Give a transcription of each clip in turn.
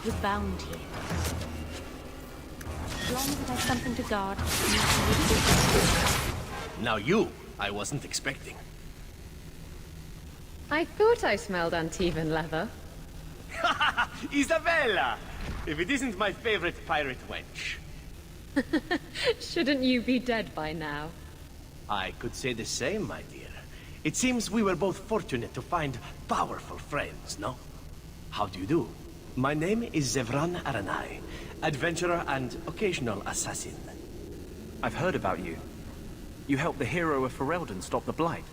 it was bound here. As long as it has something to guard. Now you, I wasn't expecting. I thought I smelled uneven leather. Isabella! If it isn't my favorite pirate wench. Shouldn't you be dead by now? I could say the same, my dear. It seems we were both fortunate to find powerful friends, no? How do you do? My name is Zevran Aranai, adventurer and occasional assassin. I've heard about you. You helped the hero of Ferelden stop the Blight.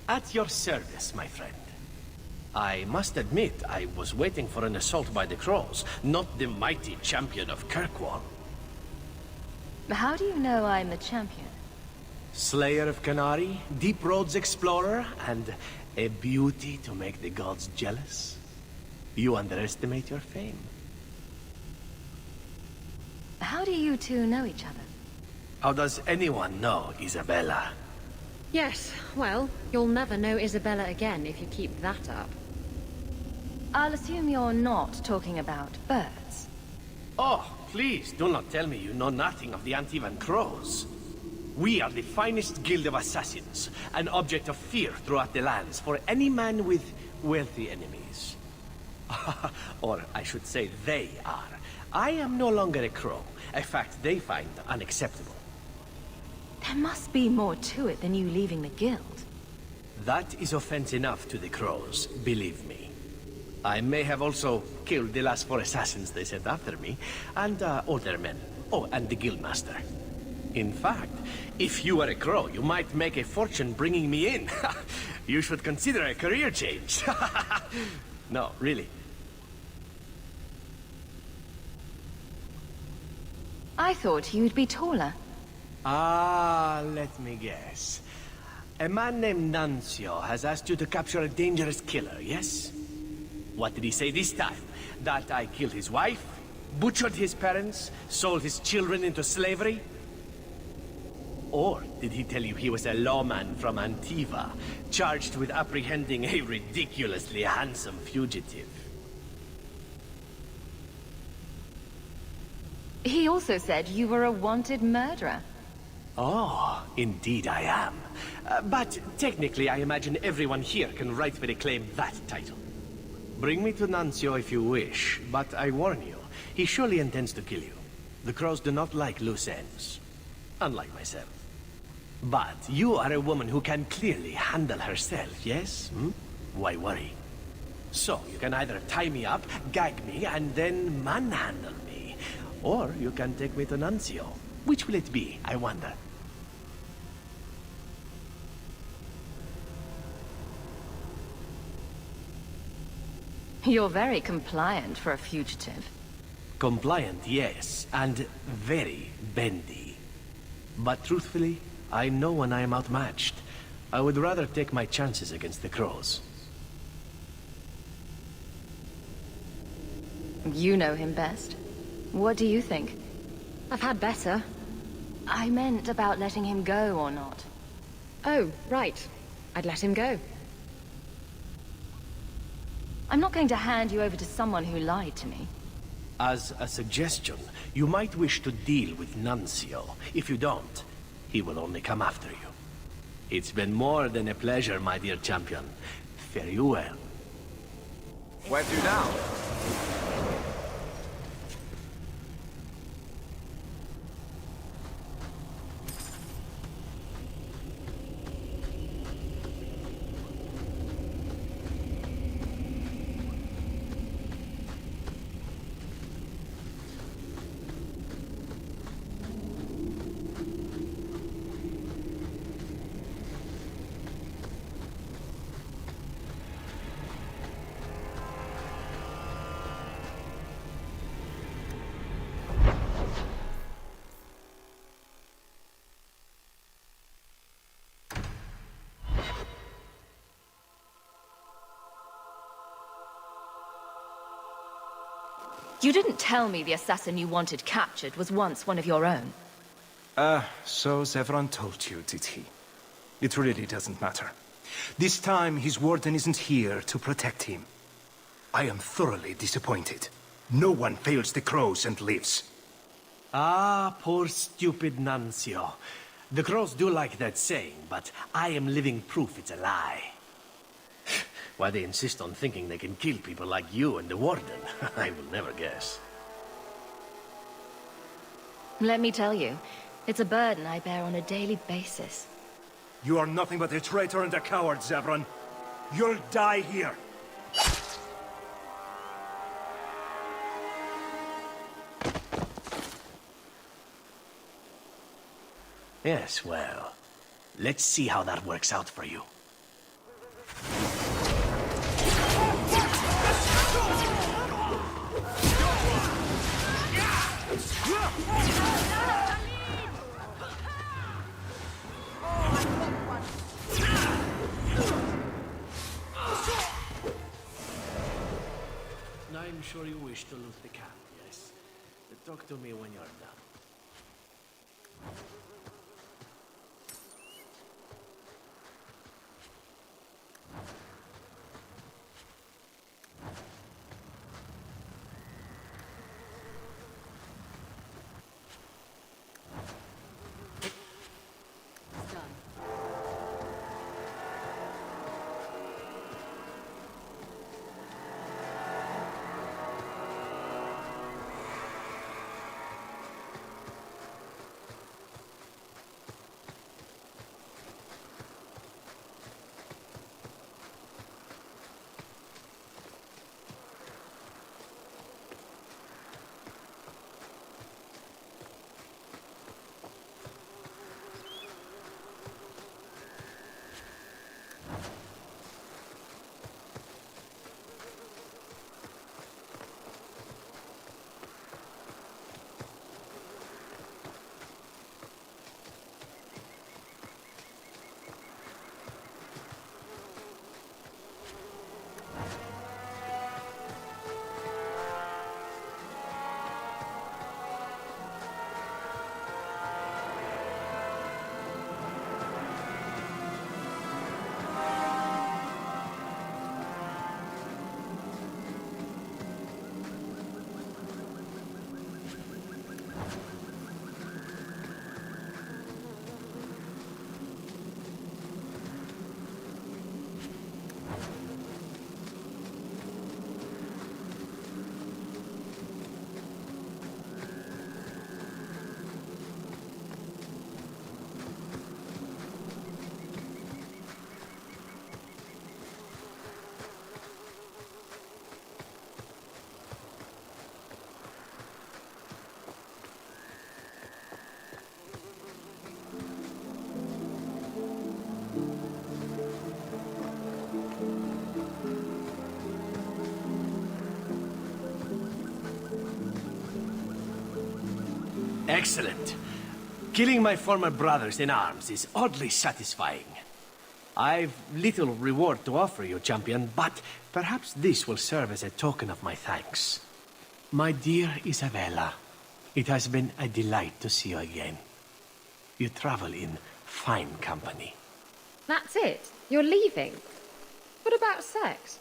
At your service, my friend. I must admit, I was waiting for an assault by the Crows, not the mighty champion of Kirkwall. How do you know I'm the champion? Slayer of Canary, Deep Roads explorer, and a beauty to make the gods jealous. You underestimate your fame. How do you two know each other? How does anyone know Isabella? Yes, well, you'll never know Isabella again if you keep that up. I'll assume you're not talking about birds. Oh, please do not tell me you know nothing of the Antivan Crows. We are the finest guild of assassins, an object of fear throughout the lands for any man with wealthy enemies. Or I should say they are. I am no longer a crow, a fact they find unacceptable. There must be more to it than you leaving the guild. That is offense enough to the Crows, believe me. I may have also killed the last 4 assassins they sent after me, and older men. Oh, and the guildmaster. In fact, if you were a crow, you might make a fortune bringing me in. You should consider a career change. No, really. I thought you'd be taller. Ah, let me guess. A man named Nuncio has asked you to capture a dangerous killer, yes? What did he say this time? That I killed his wife, butchered his parents, sold his children into slavery? Or did he tell you he was a lawman from Antiva, charged with apprehending a ridiculously handsome fugitive? He also said you were a wanted murderer. Oh, indeed I am. But technically, I imagine everyone here can rightfully claim that title. Bring me to Nuncio if you wish, but I warn you, he surely intends to kill you. The Crows do not like loose ends, unlike myself. But you are a woman who can clearly handle herself, yes? Hmm? Why worry? So, you can either tie me up, gag me, and then manhandle me. Or you can take me to Nuncio. Which will it be, I wonder? You're very compliant for a fugitive. Compliant, yes, and very bendy. But truthfully, I know when I am outmatched. I would rather take my chances against the Crows. You know him best. What do you think? I've had better. I meant about letting him go or not. Oh, right. I'd let him go. I'm not going to hand you over to someone who lied to me. As a suggestion, you might wish to deal with Nuncio. If you don't, he will only come after you. It's been more than a pleasure, my dear champion. Fare you well. Where to now? You didn't tell me the assassin you wanted captured was once one of your own. So Zevran told you, did he? It really doesn't matter. This time, his warden isn't here to protect him. I am thoroughly disappointed. No one fails the crows and lives. Ah, poor stupid Nuncio. The crows do like that saying, but I am living proof it's a lie. Why they insist on thinking they can kill people like you and the Warden, I will never guess. Let me tell you, it's a burden I bear on a daily basis. You are nothing but a traitor and a coward, Zevran. You'll die here. Yes, well, let's see how that works out for you. I'm sure you wish to loot the camp, yes? Talk to me when you're done. Excellent. Killing my former brothers in arms is oddly satisfying. I've little reward to offer you, champion, but perhaps this will serve as a token of my thanks. My dear Isabella, it has been a delight to see you again. You travel in fine company. That's it? You're leaving? What about sex?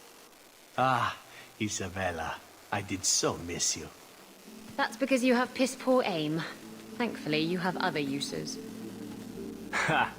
Ah, Isabella, I did so miss you. That's because you have piss-poor aim. Thankfully, you have other uses. Ha!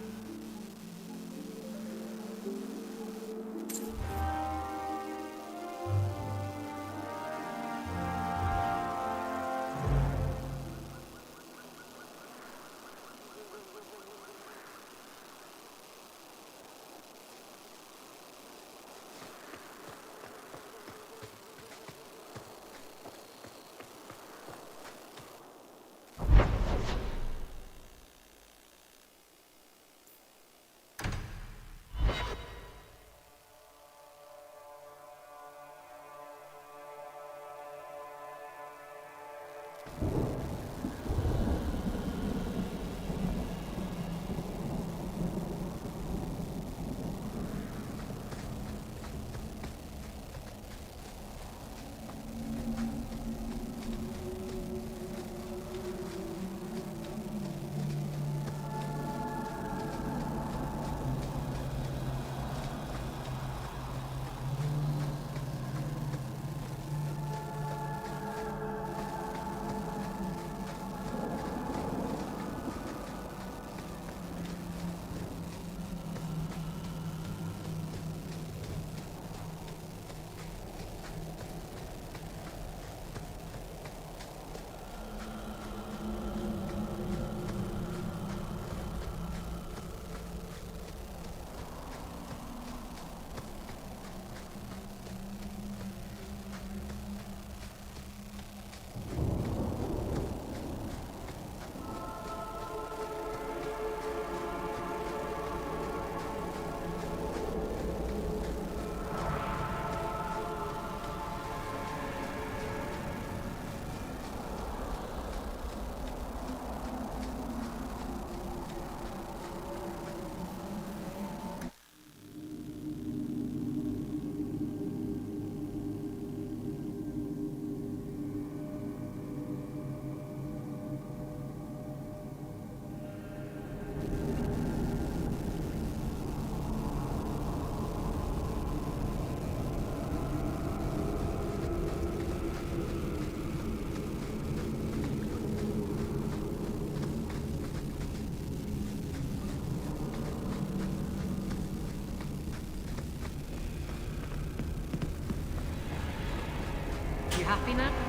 happy now?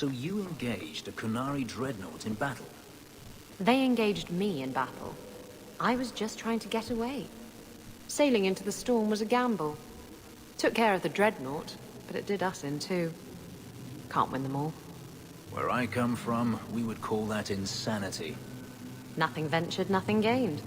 So you engaged a Kunari dreadnought in battle? They engaged me in battle. I was just trying to get away. Sailing into the storm was a gamble. Took care of the dreadnought, but it did us in too. Can't win them all. Where I come from, we would call that insanity. Nothing ventured, nothing gained.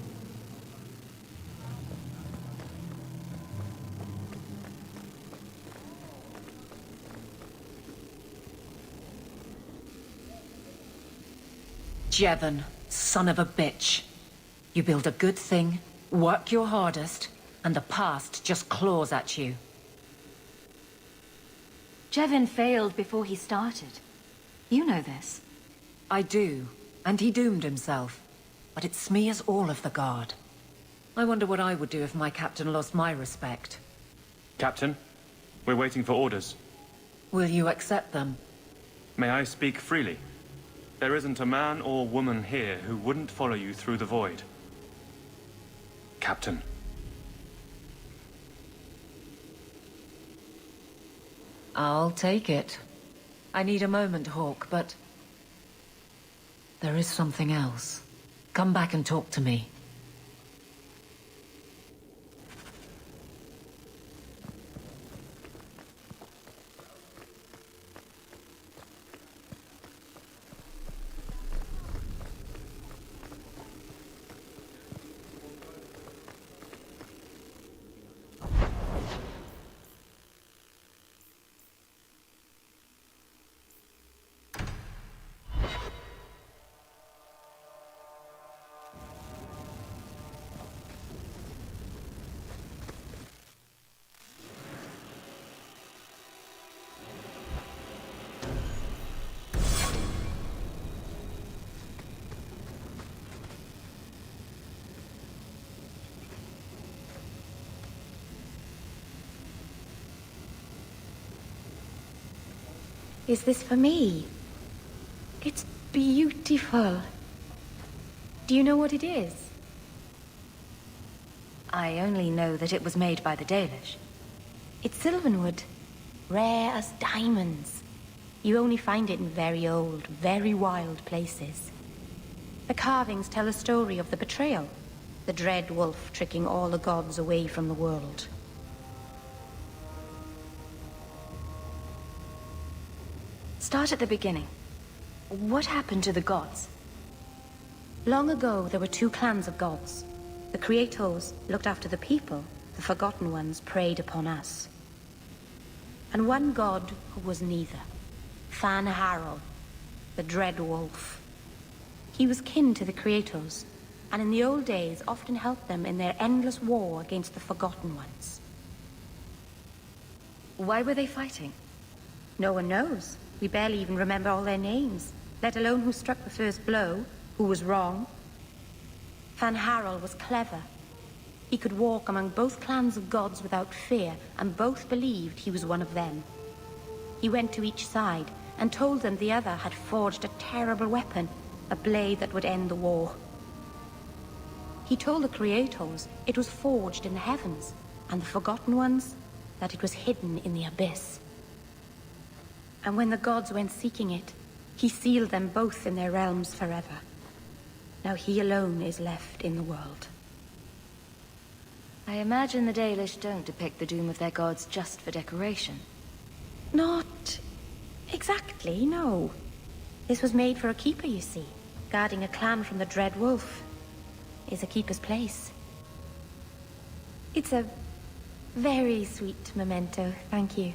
Jevon, son of a bitch. You build a good thing, work your hardest, and the past just claws at you. Jevon failed before he started. You know this. I do, and he doomed himself. But it smears all of the Guard. I wonder what I would do if my captain lost my respect. Captain, we're waiting for orders. Will you accept them? May I speak freely? There isn't a man or woman here who wouldn't follow you through the void. Captain. I'll take it. I need a moment, Hawke, but... there is something else. Come back and talk to me. Is this for me? It's beautiful. Do you know what it is? I only know that it was made by the Dalish. It's sylvanwood. Rare as diamonds. You only find it in very old, very wild places. The carvings tell a story of the betrayal. The dread wolf tricking all the gods away from the world. Start at the beginning. What happened to the gods? Long ago, there were two clans of gods. The Creators looked after the people. The Forgotten Ones preyed upon us. And one god who was neither. Mahariel, the Dread Wolf. He was kin to the Creators, and in the old days often helped them in their endless war against the Forgotten Ones. Why were they fighting? No one knows. We barely even remember all their names, let alone who struck the first blow, who was wrong. Mahariel was clever. He could walk among both clans of gods without fear, and both believed he was one of them. He went to each side and told them the other had forged a terrible weapon, a blade that would end the war. He told the Creators it was forged in the heavens, and the Forgotten Ones that it was hidden in the abyss. And when the gods went seeking it, he sealed them both in their realms forever. Now he alone is left in the world. I imagine the Dalish don't depict the doom of their gods just for decoration. Not exactly, no. This was made for a keeper, you see. Guarding a clan from the Dread Wolf is a keeper's place. It's a very sweet memento, thank you.